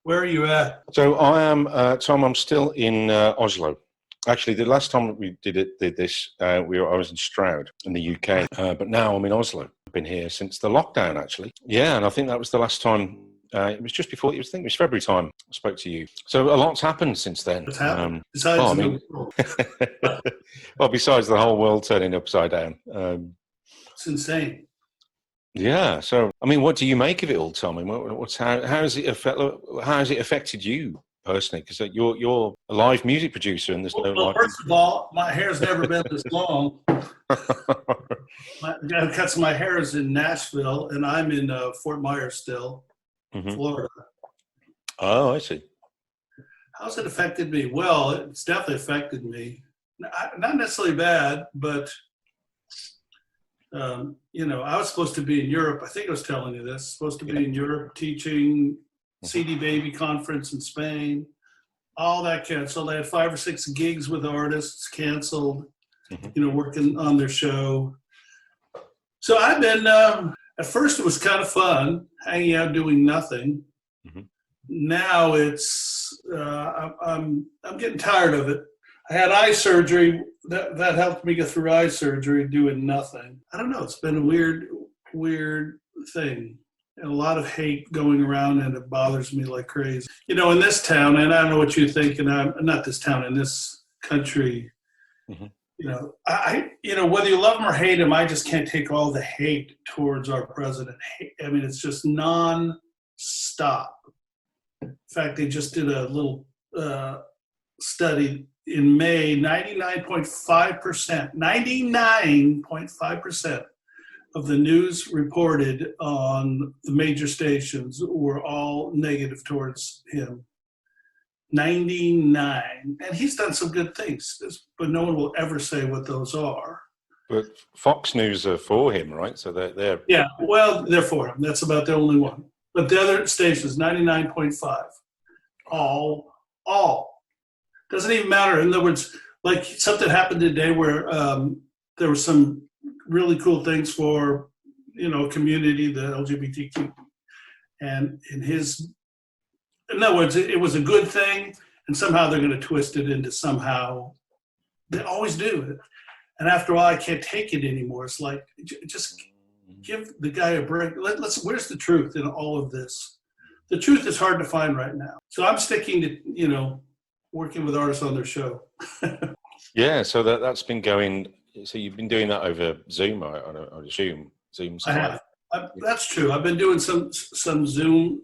Where are you at? So I am, Tom. I'm still in Oslo. Actually, the last time that we did this, I was in Stroud in the UK, but now I'm in Oslo. I've been here since the lockdown, actually. Yeah, and I think that was the last time. It was just before. I think it was February time I spoke to you. So a lot's happened since then. What's happened? Besides well, besides the whole world turning upside down. It's insane. Yeah. So, I mean, what do you make of it all, Tom? I mean, how has it affected you personally? Because you're a live music producer, and there's no live. First of all, my hair's never been this long. The guy who cuts my hair is in Nashville, and I'm in Fort Myers still, Florida. Oh, I see. How's it affected me? Well, it's definitely affected me. Not necessarily bad, but I was supposed to be in Europe. I think I was telling you this. Supposed to be in Europe teaching CD Baby conference in Spain. All that canceled. I had 5 or 6 gigs with artists canceled. Working on their show. So I've been. At first, it was kind of fun hanging out doing nothing. Now it's. I'm getting tired of it. I had eye surgery. That helped me get through eye surgery doing nothing. I don't know. It's been a weird thing. And a lot of hate going around, and it bothers me like crazy. In this town, and I don't know what you think, and I'm not this town, in this country, whether you love him or hate him, I just can't take all the hate towards our president. I mean, it's just non-stop. In fact, they just did a little study in May. 99.5% of the news reported on the major stations were all negative towards him. 99. And he's done some good things, but no one will ever say what those are. But Fox News are for him, right? So they're Yeah, well, they're for him. That's about the only one. But the other stations, 99.5. All. Doesn't even matter. In other words, like something happened today where there were some really cool things for, community, the LGBTQ. And in other words, it was a good thing, and somehow they're going to twist it into somehow. They always do. And after all, I can't take it anymore. It's like, just give the guy a break. Where's the truth in all of this? The truth is hard to find right now. So I'm sticking to, working with artists on their show. Yeah, so that's been going. So you've been doing that over Zoom, I assume. Zoom. I have. That's true. I've been doing some Zoom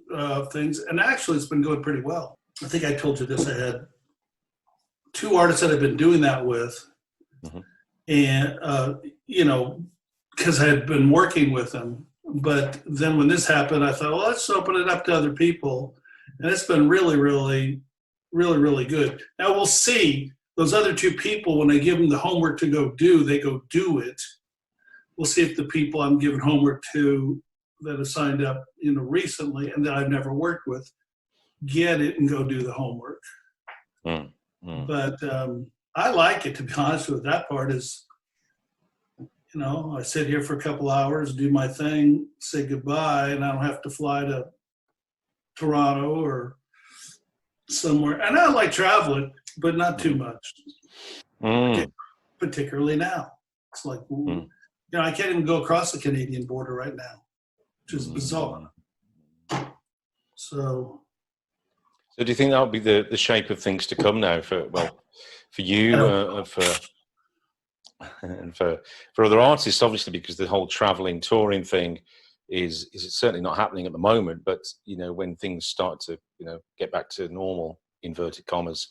things, and actually, it's been going pretty well. I think I told you this. I had 2 artists that I've been doing that with, and because I had been working with them. But then when this happened, I thought, well, let's open it up to other people, and it's been really, really, really, really good. Now we'll see. Those other 2 people, when I give them the homework to go do, they go do it. We'll see if the people I'm giving homework to that have signed up, recently and that I've never worked with, get it and go do the homework. But I like it, to be honest with you. That part is, I sit here for a couple hours, do my thing, say goodbye, and I don't have to fly to Toronto or somewhere. And I like traveling, but not too much. Particularly now. It's like, I can't even go across the Canadian border right now, which is bizarre. So do you think that would be the shape of things to come now for you and for other artists, obviously, because the whole traveling, touring thing is certainly not happening at the moment. But when things start to get back to normal, inverted commas,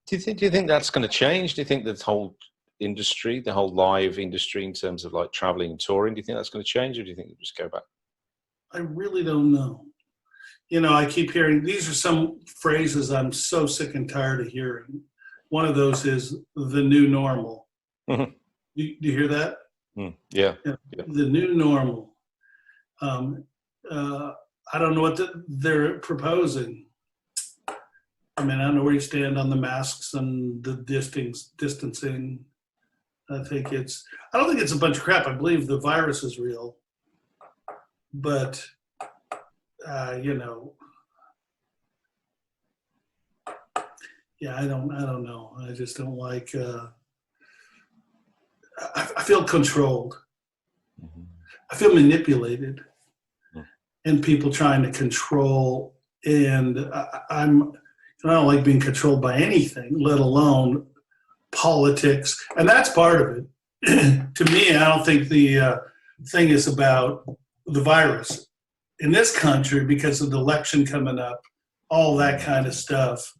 do you think that's going to change? Do you think the whole industry, the whole live industry, in terms of like traveling and touring, do you think that's going to change, or do you think it'll just go back? I really don't know. I keep hearing, these are some phrases I'm so sick and tired of hearing. One of those is the new normal. Do you hear that? Yeah. The new normal. I don't know what they're proposing. I mean, I don't know where you stand on the masks and the distancing. I don't think it's a bunch of crap. I believe the virus is real, but yeah, I don't know. I just don't like. I feel controlled. Mhm. I feel manipulated, Mm. and people trying to control. And I don't like being controlled by anything, let alone politics. And that's part of it. To me, I don't think the thing is about the virus in this country because of the election coming up, all that kind of stuff.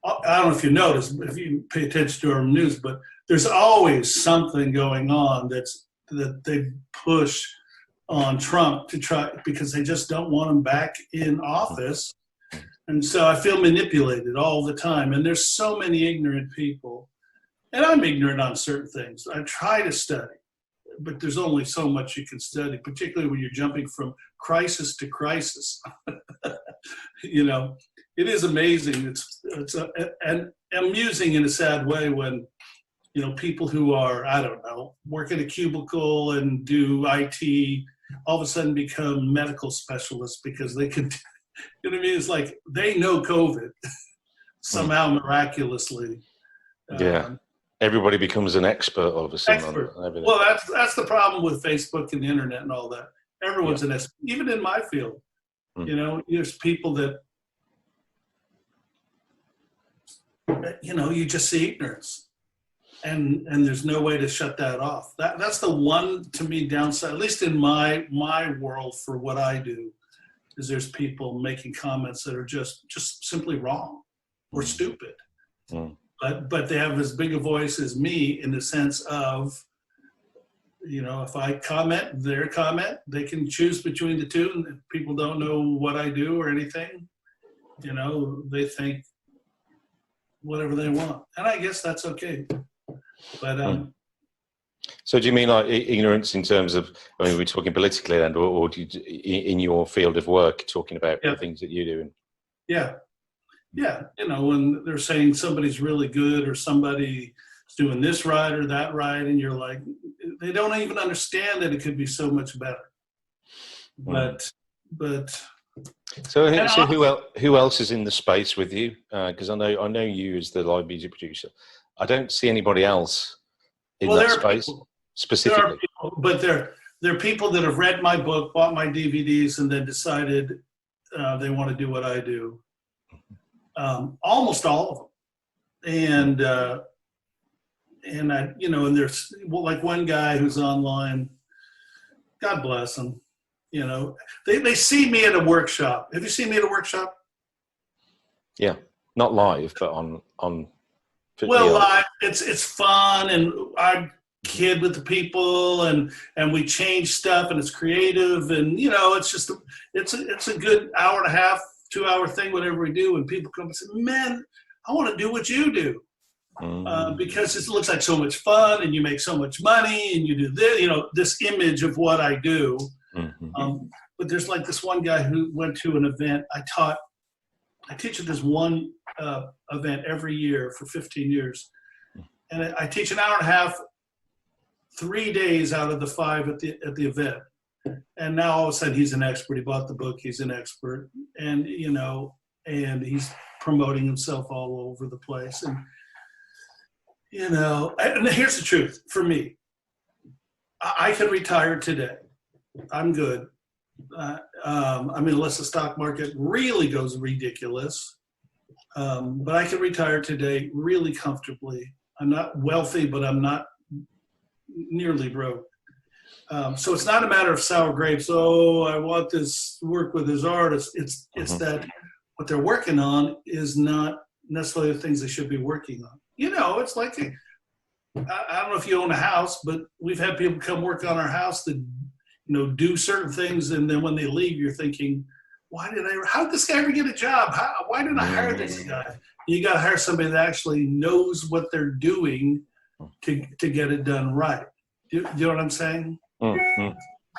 I don't know if you notice, if you pay attention to our news, but there's always something going on that they push on Trump to try because they just don't want him back in office. And so I feel manipulated all the time. And there's so many ignorant people. And I'm ignorant on certain things. I try to study, but there's only so much you can study, particularly when you're jumping from crisis to crisis. You know, it is amazing. It's and amusing in a sad way when, you know, people who are, I don't know, work in a cubicle and do IT all of a sudden become medical specialists because they can, you know what I mean? It's like they know COVID somehow miraculously. Yeah. Everybody becomes an expert all of a sudden Expert. on everything. Well, that's the problem with Facebook and the internet and all that. Everyone's an expert, even in my field. You know, there's people that, you know, you just see ignorance, and there's no way to shut that off. That's the one, to me, downside, at least in my world for what I do, is there's people making comments that are just simply wrong or stupid. But they have as big a voice as me in the sense of, you know, if I comment, their comment, they can choose between the two, and if people don't know what I do or anything, you know, they think whatever they want. And I guess that's okay. But so do you mean like ignorance in terms of, I mean, we're talking politically then, or do you, in your field of work, talking about the things that you do? Yeah. You know, when they're saying somebody's really good or somebody's doing this right or that right, and you're like, they don't even understand that it could be so much better. But so who else is in the space with you? Because I know you as the live music producer. I don't see anybody else in that space specifically. There are people, but they're people that have read my book, bought my DVDs, and then decided they want to do what I do. Almost all of them, and I, you know, and there's like one guy who's online. God bless him. You know, they see me at a workshop. Have you seen me at a workshop? Yeah, not live, but on. Well, live, it's fun, and I kid with the people, and we change stuff, and it's creative, and you know, it's just it's a good hour and a half, 2 hour thing, whatever we do, and people come and say, "Man, I want to do what you do." Because it looks like so much fun, and you make so much money, and you do this, you know, this image of what I do. But there's like this one guy who went to an event. I teach at this one event every year for 15 years. And I teach an hour and a half, 3 days out of the 5 at the event. And now all of a sudden he's an expert. He bought the book. He's an expert. And, you know, and he's promoting himself all over the place. And, you know, and here's the truth for me. I can retire today. I'm good. I mean, unless the stock market really goes ridiculous. But I can retire today really comfortably. I'm not wealthy, but I'm not nearly broke. So it's not a matter of sour grapes. Oh, I want this work with this artist. It's that what they're working on is not necessarily the things they should be working on. You know, it's like, I don't know if you own a house, but we've had people come work on our house that, you know, do certain things, and then when they leave, you're thinking, how did this guy ever get a job? Why didn't I hire this guy? You got to hire somebody that actually knows what they're doing to get it done right. Do you know what I'm saying?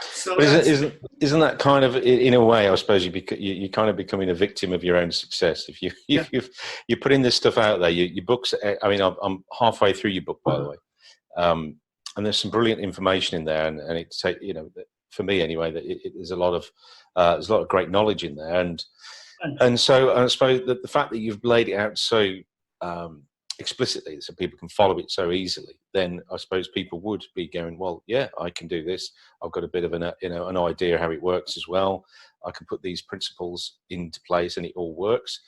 So isn't that kind of, in a way, I suppose you're kind of becoming a victim of your own success if you're putting this stuff out there. Your books. I mean, I'm halfway through your book, by the way, and there's some brilliant information in there, and it's, you know, for me anyway, that there's a lot of great knowledge in there, and so I suppose that the fact that you've laid it out so explicitly, so people can follow it so easily, then I suppose people would be going, well, yeah, I can do this. I've got a bit of an idea how it works as well. I can put these principles into place and it all works.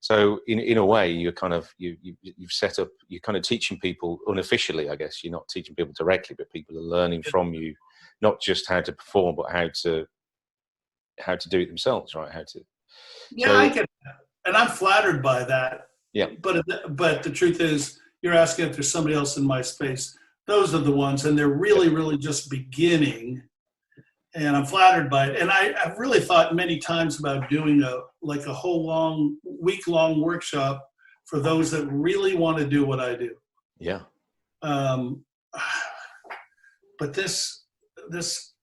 So in a way, you're kind of, you've set up, you're kind of teaching people unofficially, I guess. You're not teaching people directly, but people are learning from you, not just how to perform, but how to do it themselves, right? Yeah, I get that. And I'm flattered by that. Yeah. But the truth is, you're asking if there's somebody else in my space. Those are the ones, and they're really, really just beginning. And I'm flattered by it. And I've really thought many times about doing a whole week-long workshop for those that really want to do what I do. Yeah. But this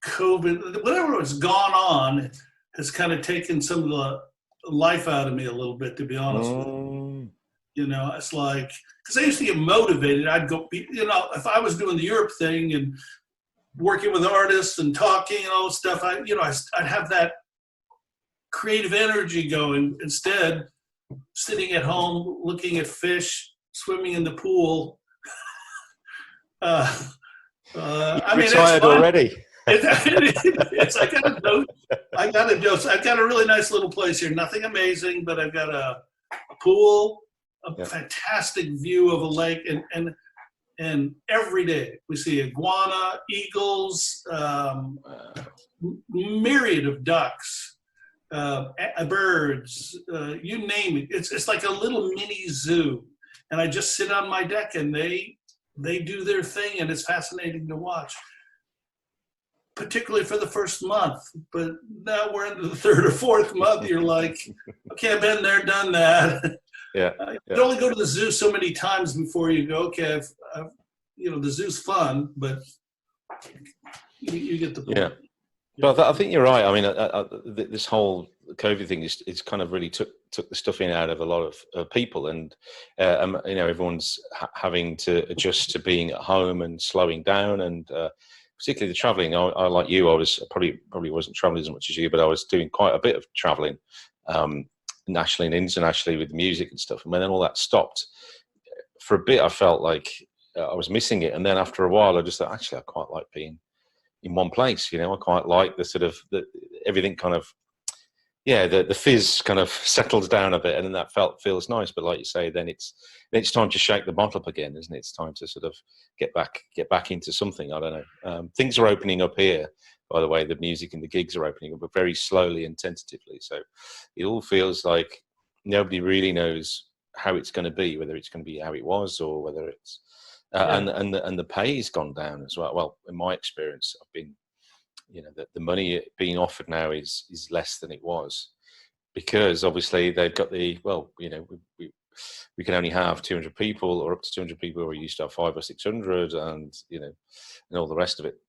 COVID, whatever has gone on, has kind of taken some of the life out of me a little bit, to be honest with you. You know, it's like, because I used to get motivated. I'd go, you know, if I was doing the Europe thing and working with artists and talking and all this stuff, I'd have that creative energy going. Instead, sitting at home, looking at fish, swimming in the pool. I mean, retired already. I got a dose. I've got a really nice little place here. Nothing amazing, but I've got a pool, fantastic view of a lake, and every day we see iguana, eagles, myriad of ducks, birds, you name it. It's like a little mini zoo, and I just sit on my deck and they do their thing, and it's fascinating to watch. Particularly for the first month, but now we're into the third or fourth month. You're like, okay, I've been there, done that. Yeah. You only go to the zoo so many times before you go, okay, the zoo's fun, but you get the point. Yeah. But I think you're right. I mean, this whole COVID thing is kind of really took the stuffing out of a lot of people, and everyone's having to adjust to being at home and slowing down, and particularly the traveling. I like you, I was probably wasn't traveling as much as you, but I was doing quite a bit of traveling, nationally and internationally with music and stuff. And when then all that stopped, for a bit, I felt like I was missing it. And then after a while, I just thought, actually, I quite like being in one place. I quite like the sort of everything kind of, the fizz kind of settles down a bit, and then that feels nice. But like you say, then it's time to shake the bottle up again, isn't it? It's time to sort of get back into something. I don't know. Things are opening up here, by the way. The music and the gigs are opening up, but very slowly and tentatively. So it all feels like nobody really knows how it's going to be, whether it's going to be how it was or whether it's and the pay's gone down as well. Well, in my experience, I've been. The money being offered now is less than it was, because obviously they've got we can only have 200 people or up to 200 people, or we used to have 500 or 600, and all the rest of it.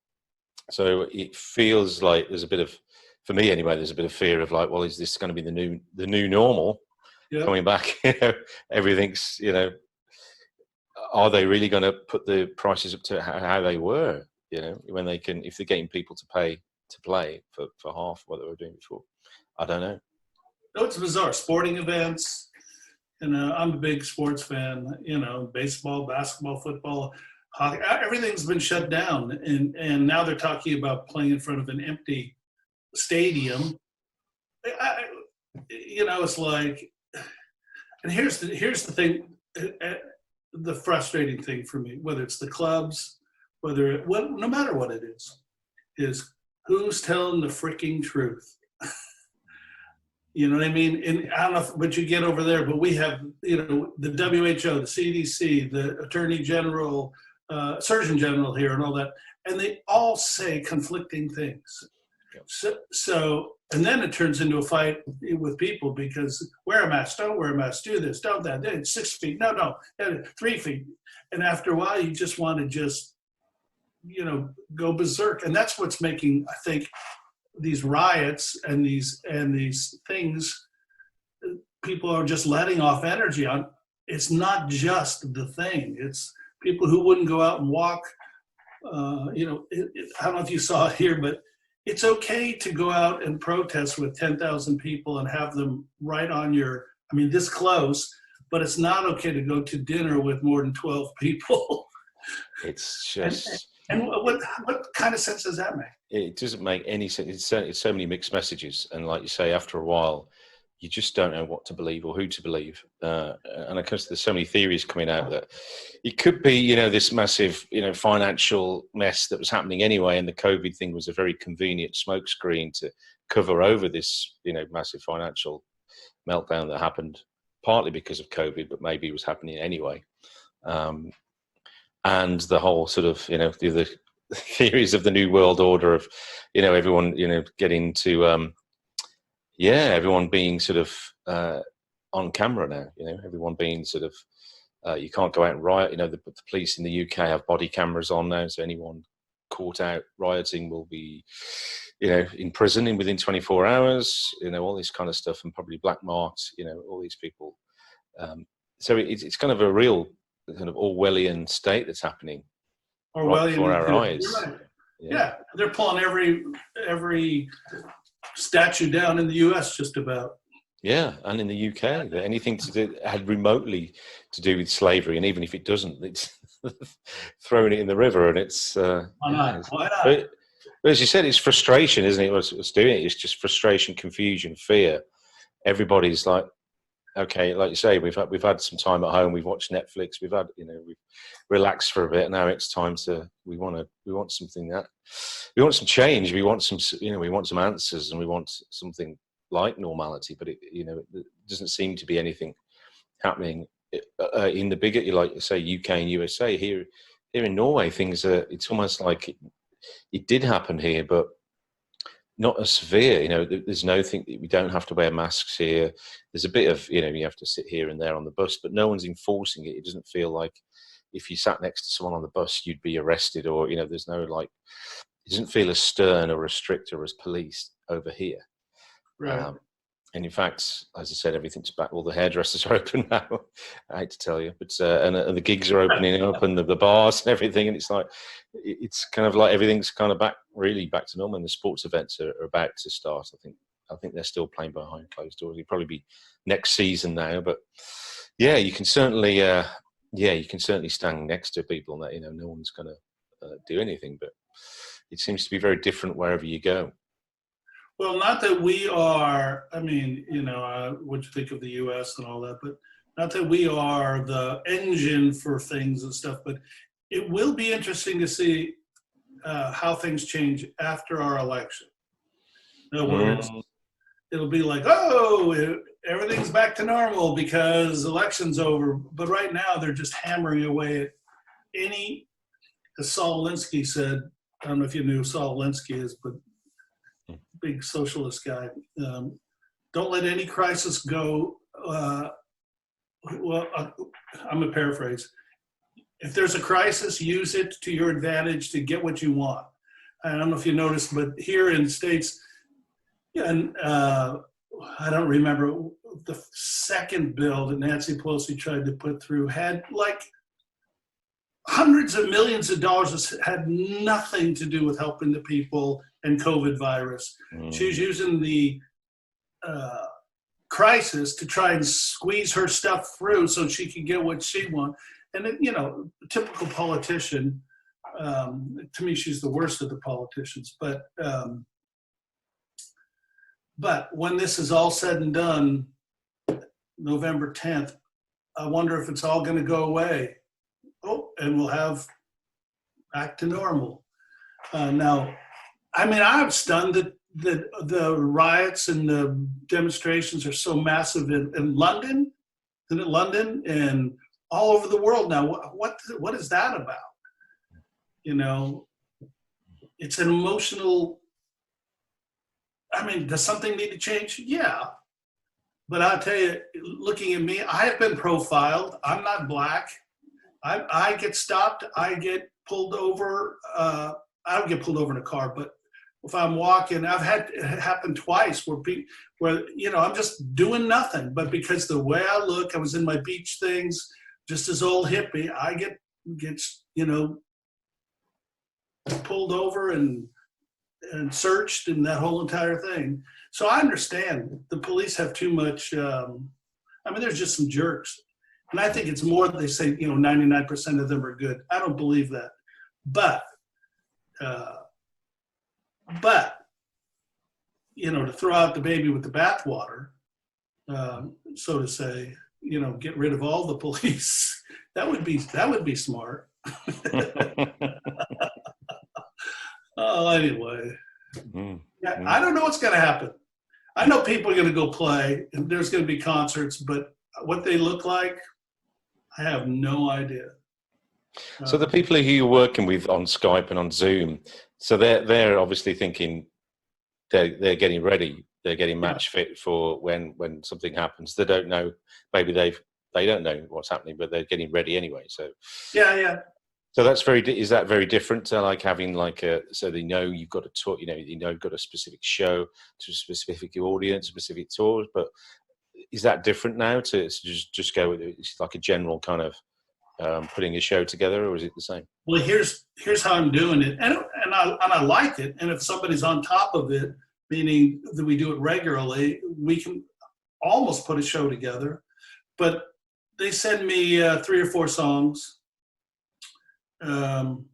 So it feels like there's a bit of, for me anyway, there's a bit of fear of like, well, is this going to be the new normal coming back? Everything's are they really going to put the prices up to how they were? When they can, if they're getting people to pay to play for half what they were doing before. I don't know. No, it's bizarre. Sporting events, I'm a big sports fan, baseball, basketball, football, hockey, everything's been shut down. And now they're talking about playing in front of an empty stadium. It's like, and here's the thing, the frustrating thing for me, whether it's the clubs, no matter what it is who's telling the freaking truth? You know what I mean? And I don't know what you get over there, but we have, the WHO, the CDC, the Attorney General, Surgeon General here, and all that, and they all say conflicting things. Yep. So, and then it turns into a fight with people because wear a mask, don't wear a mask, do this, don't that, 6 feet, no, 3 feet, and after a while, you just want to go berserk, and that's what's making, I think, these riots and these things, people are just letting off energy on. It's not just the thing, it's people who wouldn't go out and walk. I don't know if you saw it here, but it's okay to go out and protest with 10,000 people and have them right on this close, but it's not okay to go to dinner with more than 12 people. It's and just, and what kind of sense does that make? it doesn't make any sense. It's so many mixed messages. And like you say, after a while, you just don't know what to believe or who to believe. And of course, there's so many theories coming out that it could be, you know, this massive, you know, financial mess that was happening anyway. And the COVID thing was a very convenient smokescreen to cover over this, you know, massive financial meltdown that happened partly because of COVID, but maybe it was happening anyway. And the whole sort of, you know, the theories of the new world order of, you know, everyone, you know, getting to, everyone being sort of on camera now, you know, everyone being sort of, you can't go out and riot. You know, the police in the UK have body cameras on now, so anyone caught out rioting will be, you know, in prison in within 24 hours, you know, all this kind of stuff, and probably black marked, you know, all these people. So it's kind of a real kind of Orwellian state that's happening right before our eyes. Right. Yeah, they're pulling every statue down in the US just about. Yeah, and in the UK, anything to do had remotely to do with slavery, and even if it doesn't, it's throwing it in the river, and it's. Why not? Why not? But as you said, it's frustration, isn't it? What's doing it? It's just frustration, confusion, fear. Everybody's like, okay, like you say, we've had some time at home. We've watched Netflix. We've relaxed for a bit. Now it's time to. We want something that. We want some change. We want some. You know, we want some answers, and we want something like normality. But it doesn't seem to be anything happening in the bigger, like you say, UK and USA. Here in Norway, things are. It's almost like it did happen here, but not as severe. You know, there's no thing. We don't have to wear masks here. There's a bit of, you know, you have to sit here and there on the bus, but no one's enforcing it. It doesn't feel like if you sat next to someone on the bus, you'd be arrested, or, you know, there's no, like, it doesn't feel as stern or as strict or as policed over here. Right. And in fact, as I said, everything's back. All the hairdressers are open now. I hate to tell you, but and the gigs are opening up, and the bars and everything. And it's like, it's kind of like everything's kind of really back to normal. And the sports events are about to start. I think they're still playing behind closed doors. It'll probably be next season now. But yeah, you can certainly stand next to people, and that, you know, no one's going to do anything. But it seems to be very different wherever you go. Well, not that we are, I mean, you know, what you think of the US and all that, but not that we are the engine for things and stuff, but it will be interesting to see how things change after our election. In other words, it'll be like, oh, everything's back to normal because election's over. But right now, they're just hammering away at as Saul Alinsky said, I don't know if you knew who Saul Alinsky is, but big socialist guy. Don't let any crisis go. I'm a paraphrase. If there's a crisis, use it to your advantage to get what you want. I don't know if you noticed, but here in the States, and I don't remember, the second bill that Nancy Pelosi tried to put through had like hundreds of millions of dollars that had nothing to do with helping the people and COVID virus. She was using the crisis to try and squeeze her stuff through so she could get what she wants. And it, you know, typical politician. To me, she's the worst of the politicians. But when this is all said and done, November 10th, I wonder if it's all going to go away. Oh, and we'll have back to normal. Now, I mean, I'm stunned that the riots and the demonstrations are so massive in London, and all over the world now. What is that about? You know, it's an emotional. I mean, does something need to change? Yeah. But I'll tell you, looking at me, I have been profiled. I'm not black. I get stopped. I get pulled over. I don't get pulled over in a car, but if I'm walking, I've had it happen twice where you know, I'm just doing nothing, but because the way I look, I was in my beach things, just as old hippie, I get you know, pulled over and searched and that whole entire thing. So I understand the police have too much. I mean, there's just some jerks. And I think it's more that they say, 99% of them are good. I don't believe that. But, to throw out the baby with the bathwater, so to say, get rid of all the police. That would be smart. Oh, anyway. Yeah, I don't know what's going to happen. I know people are going to go play, and there's going to be concerts, but what they look like, I have no idea. So the people who you're working with on Skype and on Zoom, so they're obviously thinking they're getting ready, they're getting match fit for when something happens. They don't know, maybe they don't know what's happening, but they're getting ready anyway. So yeah. So that's is that very different to like having so they know you've got a tour, you've got a specific show to a specific audience, specific tours, but is that different now to just go with it? It's like a general kind of putting a show together, or is it the same? Well, here's how I'm doing it, and I like it. And if somebody's on top of it, meaning that we do it regularly, we can almost put a show together. But they send me 3 or 4 songs. And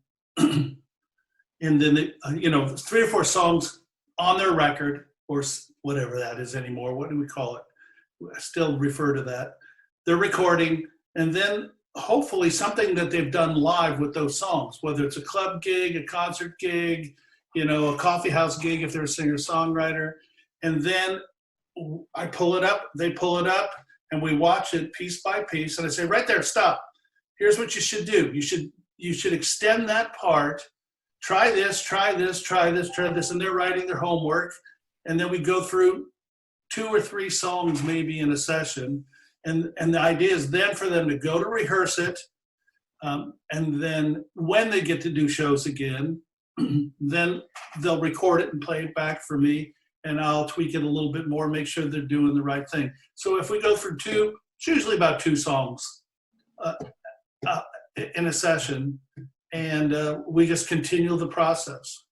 then 3 or 4 songs on their record, or whatever that is anymore. What do we call it? I still refer to that. They're recording, and then hopefully something that they've done live with those songs, whether it's a club gig, a concert gig, a coffee house gig if they're a singer-songwriter. And then I pull it up, they pull it up, and we watch it piece by piece. And I say, right there, stop. Here's what you should do. You should extend that part. Try this, try this, try this, try this. And they're writing their homework. And then we go through 2 or 3 songs maybe in a session. And the idea is then for them to go to rehearse it. And then when they get to do shows again, then they'll record it and play it back for me. And I'll tweak it a little bit more, make sure they're doing the right thing. So if we go through 2, it's usually about 2 songs in a session, and we just continue the process.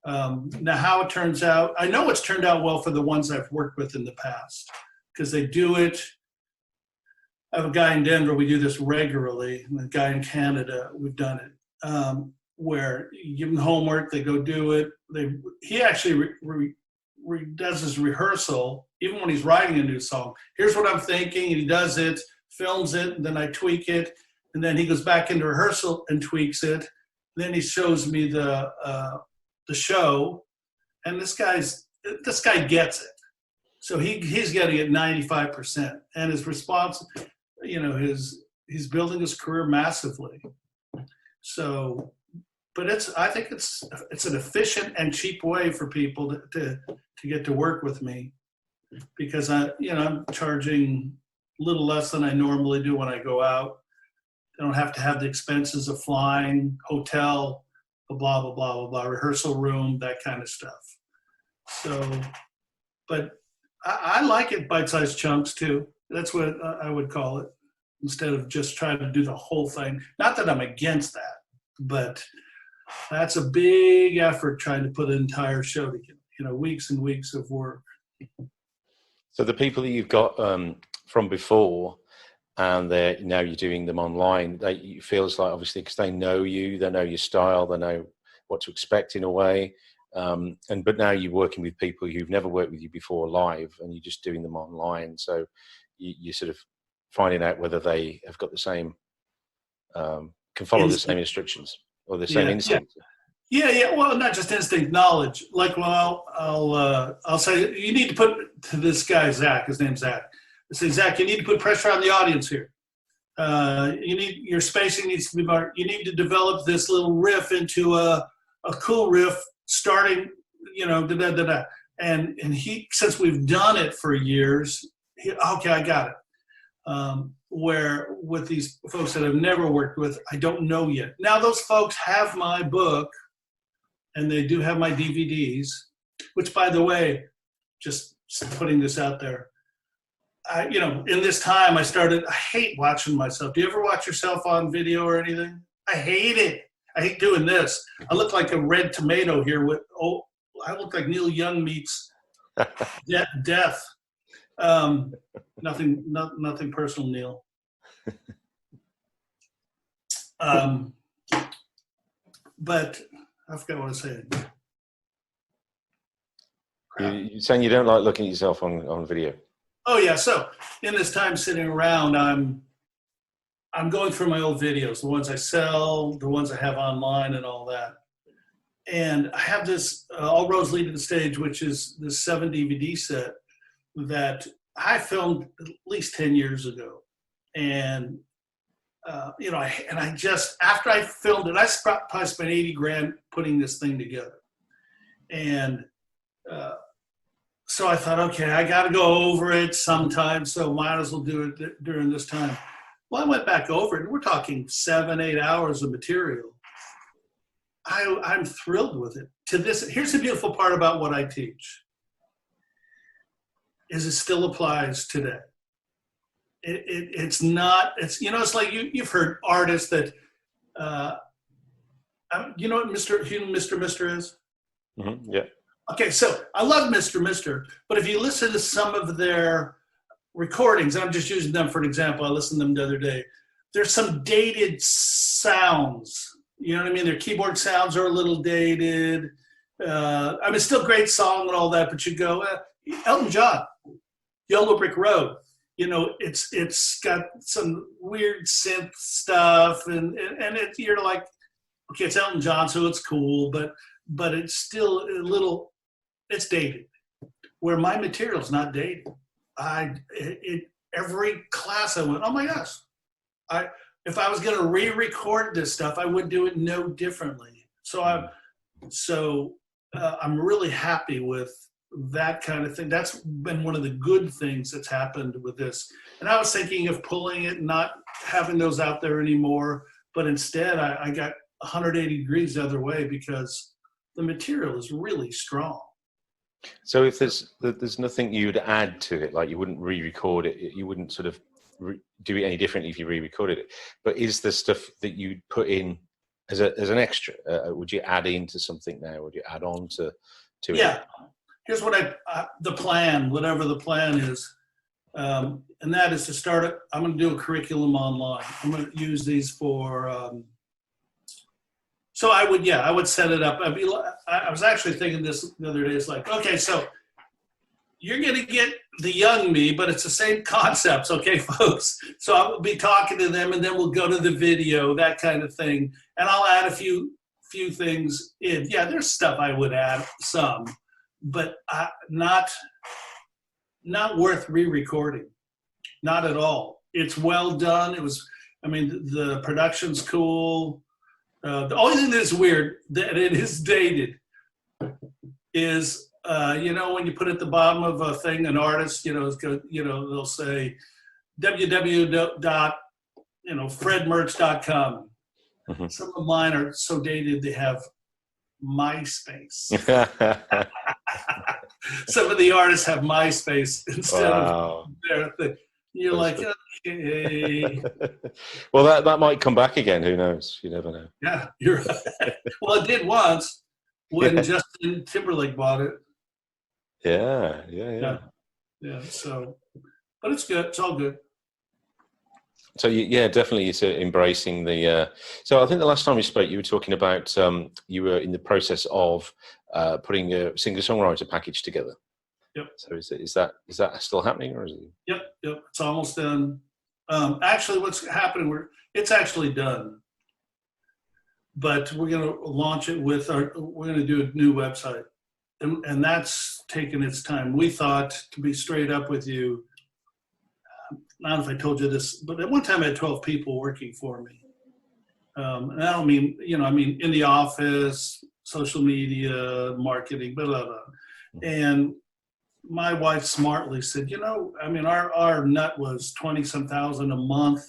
Now, how it turns out, I know it's turned out well for the ones I've worked with in the past, because they do it. I have a guy in Denver, we do this regularly, and a guy in Canada, we've done it, where you give them homework, they go do it. He actually does his rehearsal, even when he's writing a new song. Here's what I'm thinking, and he does it, films it, and then I tweak it. And then he goes back into rehearsal and tweaks it. Then he shows me the show, and this guy gets it. So he's getting it 95%, and his response, he's building his career massively. So, but I think it's an efficient and cheap way for people to get to work with me, because I'm charging a little less than I normally do when I go out. I don't have to have the expenses of flying, hotel, blah, blah, blah, blah, blah, rehearsal room, that kind of stuff. So, but I like it bite-sized chunks too. That's what I would call it, instead of just trying to do the whole thing. Not that I'm against that, but that's a big effort trying to put an entire show together, weeks and weeks of work. So the people that you've got from before, and now you're doing them online, it feels like, obviously, because they know you, they know your style, they know what to expect in a way. But now you're working with people who've never worked with you before live, and you're just doing them online. So you're sort of finding out whether they have got the same, can follow the same instructions or the same instinct. Yeah. Well, not just instinct, knowledge. Like, well, I'll say, you need to put to this guy, Zach, his name's Zach. I say, Zach, you need to put pressure on the audience here. Your spacing needs to be more. You need to develop this little riff into a cool riff, starting, da-da-da-da. And he, since we've done it for years, okay, I got it. Where with these folks that I've never worked with, I don't know yet. Now those folks have my book, and they do have my DVDs, which, by the way, just putting this out there, in this time I hate watching myself. Do you ever watch yourself on video or anything? I hate it. I hate doing this. I look like a red tomato here I look like Neil Young meets death. Nothing personal, Neil. But I forgot what I was saying. You're saying you don't like looking at yourself on video. Oh yeah. So in this time sitting around, I'm going through my old videos, the ones I sell, the ones I have online, and all that. And I have this All Roads Lead to the Stage, which is this 7 DVD set that I filmed at least 10 years ago. And I just, after I filmed it, I probably spent 80 grand putting this thing together. And so I thought, okay, I got to go over it sometime, so might as well do it during this time. Well, I went back over it, and we're talking 7-8 hours of material. I'm thrilled with it. Here's the beautiful part about what I teach, is it still applies today. It's like you've heard artists that, you know what Mr. is? Mm-hmm. Yeah. Okay, so I love Mr. But if you listen to some of their recordings, and I'm just using them for an example, I listened to them the other day, there's some dated sounds. You know what I mean? Their keyboard sounds are a little dated. Still great song and all that, but you go, Elton John, Yellow Brick Road. It's got some weird synth stuff, and you're like, okay, it's Elton John, so it's cool, but it's still it's dated. Where my material's not dated. Every class I went, oh my gosh, if I was going to re-record this stuff, I would do it no differently. So I'm really happy with that kind of thing. That's been one of the good things that's happened with this. And I was thinking of pulling it, not having those out there anymore, but instead I got 180 degrees the other way because the material is really strong. So if there's nothing you'd add to it, like you wouldn't re-record it, you wouldn't sort of do it any differently if you re-recorded it. But is there stuff that you'd put in as an extra? Would you add into something now? Would you add on to it? Yeah. Here's what the plan, whatever the plan is, and that is to start it. I'm going to do a curriculum online. I'm going to use these for. So I would set it up. I was actually thinking this the other day. It's like, okay, so you're going to get the young me, but it's the same concepts, okay, folks? So I'll be talking to them, and then we'll go to the video, that kind of thing, and I'll add a few things in. Yeah, there's stuff I would add some, but not worth re-recording, not at all. It's well done. The production's cool. The only thing that's weird, that it is dated, is when you put at the bottom of a thing, an artist, they'll say www.fredmerch.com. Mm-hmm. Some of mine are so dated they have MySpace. Some of the artists have MySpace instead of their thing. You're like, okay. Well, that might come back again. Who knows? You never know. Yeah, you're right. Well, it did once when Justin Timberlake bought it. Yeah. So, but it's good. It's all good. So definitely, it's embracing the. So I think the last time we spoke, you were talking about you were in the process of putting a singer-songwriter package together. Yep. So is that still happening, or is it? Yep. It's almost done. Actually, what's happening? It's actually done, but we're going to launch it we're going to do a new website, and that's taken its time. We thought, to be straight up with you, I don't know if I told you this, but at one time I had 12 people working for me. And I don't mean, in the office, social media, marketing, blah, blah, blah. And my wife smartly said, our nut was 20-some thousand a month.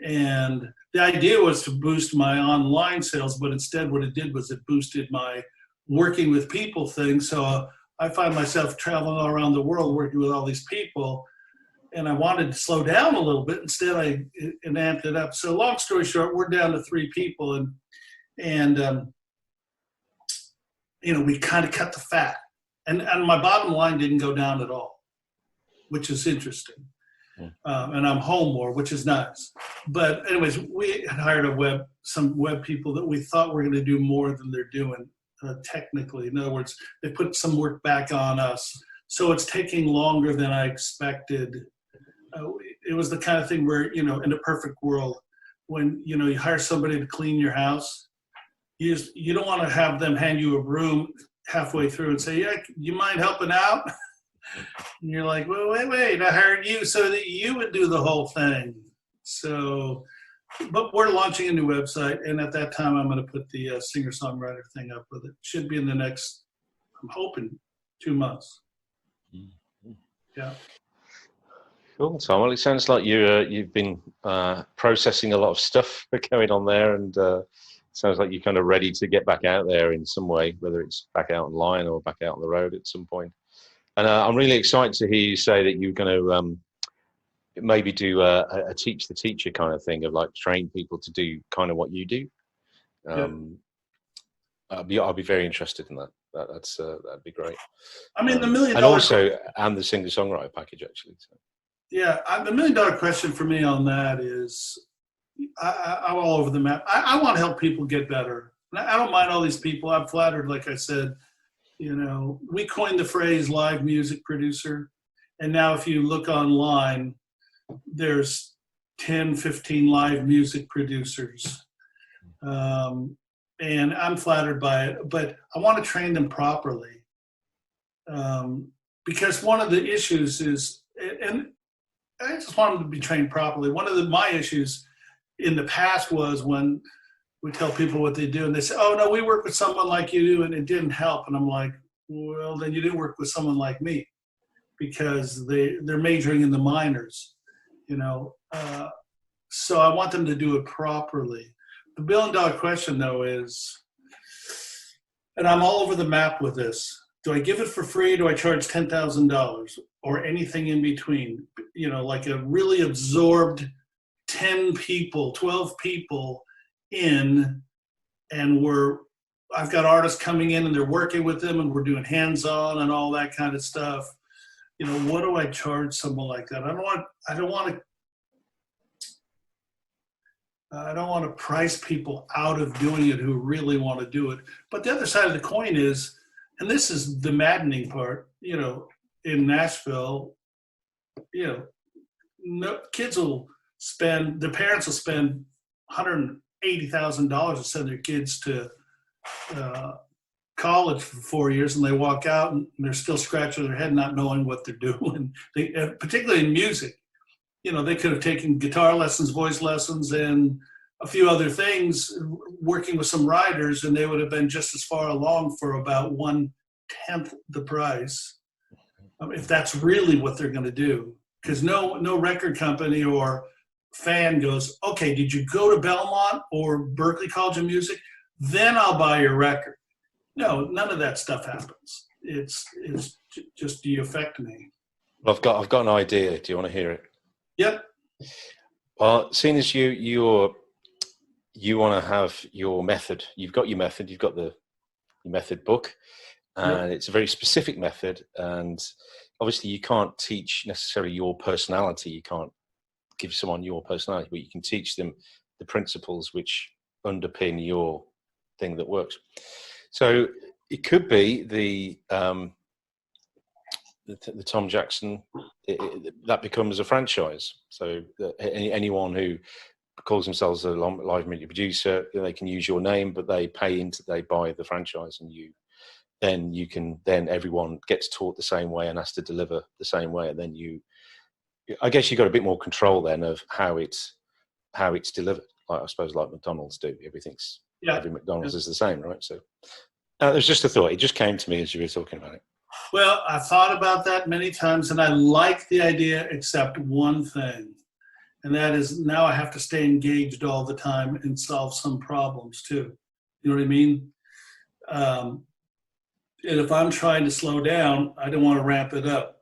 And the idea was to boost my online sales, but instead what it did was it boosted my working with people thing. So I find myself traveling all around the world working with all these people. And I wanted to slow down a little bit. Instead, I amped it up. So long story short, we're down to 3 people. And we kind of cut the fat. And my bottom line didn't go down at all, which is interesting. And I'm home more, which is nice. But anyways, we had hired some web people that we thought were going to do more than they're doing technically. In other words, they put some work back on us. So it's taking longer than I expected. It was the kind of thing where, in a perfect world, when, you hire somebody to clean your house, you don't want to have them hand you a broom halfway through and say, yeah, you mind helping out? And you're like, well, wait, I hired you so that you would do the whole thing. So, but we're launching a new website, and at that time, I'm going to put the singer-songwriter thing up with it. Should be in the next, I'm hoping, 2 months. Yeah. Cool, Tom. Well, it sounds like you've been processing a lot of stuff going on there, and sounds like you're kind of ready to get back out there in some way, whether it's back out online or back out on the road at some point. And I'm really excited to hear you say that you're going to maybe do a teach the teacher kind of thing, of like train people to do kind of what you do. I'll be very interested in that. That'd be great. I mean, the $1 million and also and the singer-songwriter package actually. So. Yeah, the $1 million question for me on that is, I'm all over the map. I want to help people get better. I don't mind all these people. I'm flattered, like I said. We coined the phrase live music producer. And now if you look online, there's 10, 15 live music producers. And I'm flattered by it, but I want to train them properly. Because one of the issues is, and I just want them to be trained properly. One of my issues in the past was when we tell people what they do and they say, oh no, we work with someone like you and it didn't help. And I'm like, well, then you didn't work with someone like me, because they're majoring in the minors, so I want them to do it properly. The $1 billion question though is, and I'm all over the map with this, do I give it for free? Do I charge $10,000 or anything in between? Like a really absorbed 10 people, 12 people in, and I've got artists coming in and they're working with them and we're doing hands-on and all that kind of stuff. What do I charge someone like that? I don't want to price people out of doing it who really want to do it. But the other side of the coin is, and this is the maddening part, in Nashville, kids their parents will spend $180,000 to send their kids to college for 4 years, and they walk out and they're still scratching their head not knowing what they're doing. Particularly in music, they could have taken guitar lessons, voice lessons, and a few other things, working with some writers, and they would have been just as far along for about 1/10 the price, if that's really what they're going to do. Because no record company or fan goes, okay, did you go to Belmont or Berklee College of Music? Then I'll buy your record. No, none of that stuff happens. It's just, do you affect me? Well, I've got an idea. Do you want to hear it? Yep. Well, seeing as you want to have your method, you've got your method, you've got your method book, and it's a very specific method. And obviously, you can't teach necessarily your personality. You can't give someone your personality, but you can teach them the principles which underpin your thing that works. So it could be the Tom Jackson, that becomes a franchise. So anyone who calls themselves a live media producer, they can use your name, but they buy the franchise, and then everyone gets taught the same way and has to deliver the same way, and then I guess you've got a bit more control then of how it's delivered. Like, I suppose like McDonald's do. Every McDonald's is the same, right? So there's just a thought. It just came to me as you were talking about it. Well, I've thought about that many times, and I like the idea, except one thing, and that is now I have to stay engaged all the time and solve some problems too. You know what I mean? And if I'm trying to slow down, I don't want to ramp it up.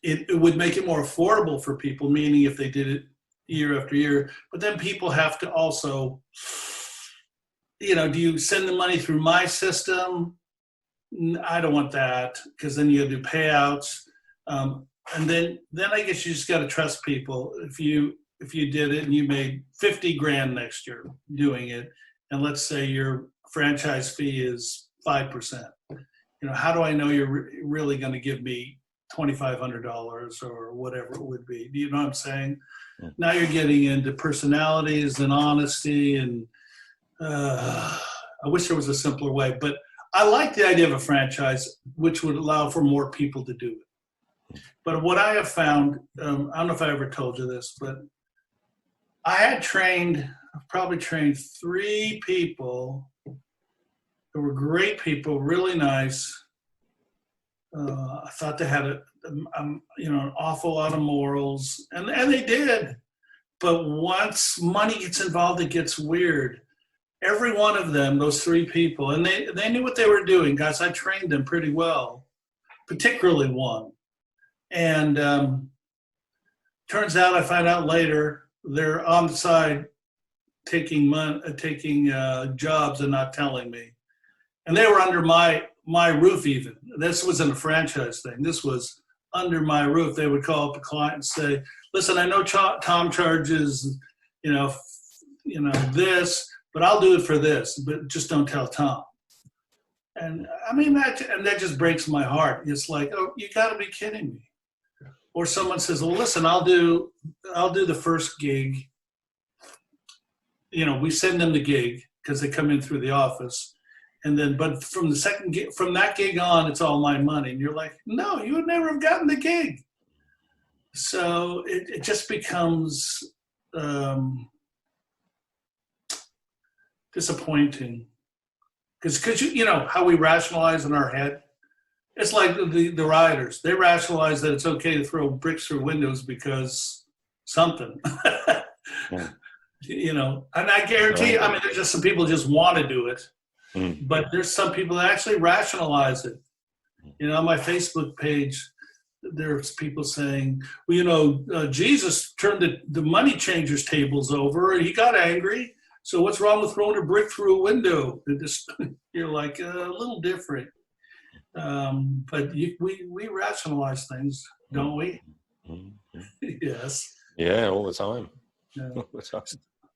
It would make it more affordable for people, meaning if they did it year after year. But then people have to also, do you send the money through my system? I don't want that, because then you have to do payouts. then I guess you just got to trust people. If you did it and you made 50 grand next year doing it, and let's say your franchise fee is 5%, how do I know you're really going to give me $2,500 or whatever it would be? Do you know what I'm saying? Yeah. Now you're getting into personalities and honesty, and I wish there was a simpler way, but I like the idea of a franchise, which would allow for more people to do it. But what I have found, I don't know if I ever told you this, but I've probably trained 3 people who were great people, really nice. I thought they had an awful lot of morals, and they did. But once money gets involved, it gets weird. Every one of them, those 3 people, and they knew what they were doing, guys. I trained them pretty well, particularly one. And turns out, I find out later, they're on the side taking jobs and not telling me. And they were under my roof even. This wasn't a franchise thing. This was under my roof. They would call up a client and say, listen, I know Tom charges, this, but I'll do it for this, but just don't tell Tom. And I mean, that just breaks my heart. It's like, oh, you gotta be kidding me. Or someone says, well, listen, I'll do the first gig. We send them the gig because they come in through the office. And then, but from the second gig, from that gig on, it's all my money. And you're like, no, you would never have gotten the gig. So it just becomes disappointing. Because how we rationalize in our head. It's like the rioters. They rationalize that it's okay to throw bricks through windows because something. Yeah. And I guarantee, there's just some people just want to do it. But there's some people that actually rationalize it. On my Facebook page, there's people saying, well, Jesus turned the money changers tables over and he got angry. So what's wrong with throwing a brick through a window? You're like, a little different. But we rationalize things, don't we? Yes. Yeah, all the time. Yeah. All the time.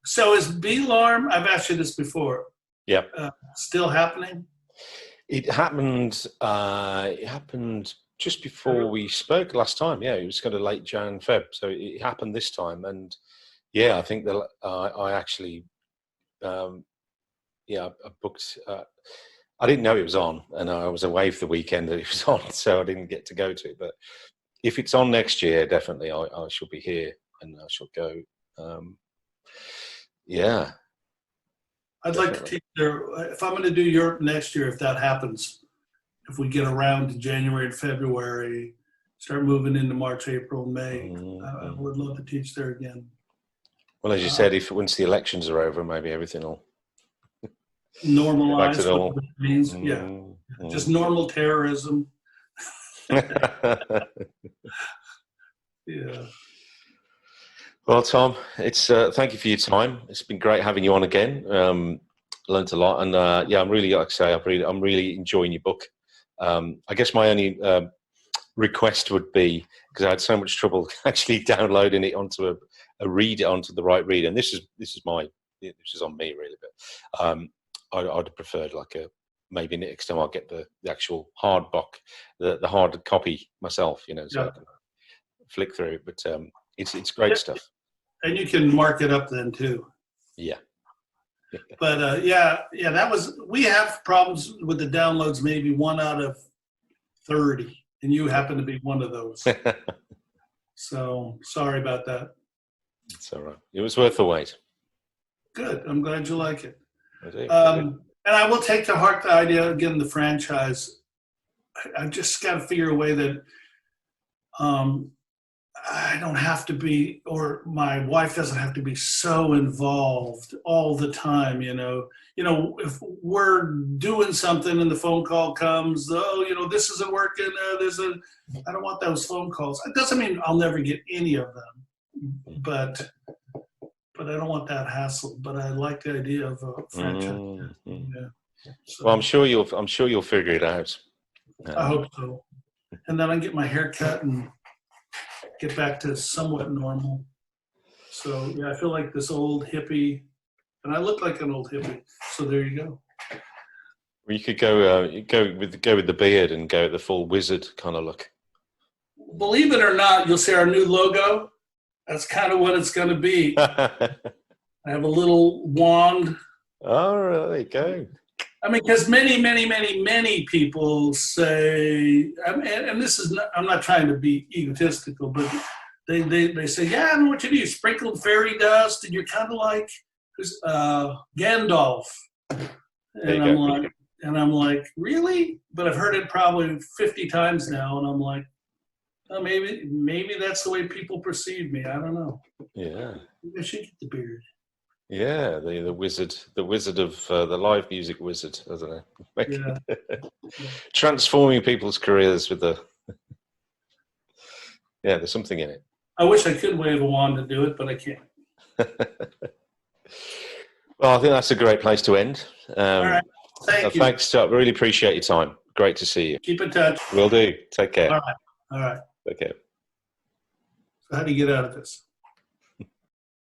So is B-Larm, I've asked you this before. Yeah. Still happening? It happened just before we spoke last time. Yeah, it was kind of late Jan, Feb. So it happened this time. And yeah, I think that I actually, I booked, I didn't know it was on, and I was away for the weekend that it was on, so I didn't get to go to it. But if it's on next year, definitely I shall be here and I shall go. Yeah. I'd like to teach there. If I'm going to do Europe next year, if that happens, if we get around to January and February, start moving into March, April, May, I would love to teach there again. Well, as you said, if once the elections are over, maybe everything will normalize. Back to What it means, just normal terrorism. Yeah. Well, Tom, it's thank you for your time. It's been great having you on again. Learned a lot, and I'm really, like I say, I'm really enjoying your book. I guess my only request would be, because I had so much trouble actually downloading it onto onto the right reader, and this is on me really, but I'd have preferred maybe next time I'll get the actual hard book, the hard copy myself, so I can flick through. But it's great stuff. And you can mark it up then too. Yeah. But we have problems with the downloads, maybe 1 out of 30, and you happen to be one of those. So sorry about that. It's all right. It was worth the wait. Good. I'm glad you like it. I do. And I will take to heart the idea, again, the franchise. I just got to figure a way that I don't have to be, or my wife doesn't have to be so involved all the time, if we're doing something and the phone call comes, this isn't working, I don't want those phone calls. It doesn't mean I'll never get any of them, but I don't want that hassle. But I like the idea of a franchise. Yeah. So, well, I'm sure you'll figure it out. I hope so. And then I get my hair cut and get back to somewhat normal. So yeah, I feel like this old hippie, and I look like an old hippie. So there you go. Well, you could go with the beard and go the full wizard kind of look. Believe it or not, you'll see our new logo. That's kind of what it's going to be. I have a little wand. Oh, there you go. I mean, because many people say, and this is not, I'm not trying to be egotistical, but they say, yeah, I know what you do. You sprinkle fairy dust, and you're kind of like Gandalf. And I'm like, really? But I've heard it probably 50 times now, and I'm like, oh, maybe that's the way people perceive me. I don't know. Yeah. Maybe I should get the beard. Yeah, the wizard of the live music wizard, I don't know. Yeah. Transforming people's careers with the. Yeah, there's something in it. I wish I could wave a wand to do it, but I can't. Well, I think that's a great place to end. All right. Thank you. Thanks, Chuck. Really appreciate your time. Great to see you. Keep in touch. Will do. Take care. All right. Take care. So how do you get out of this?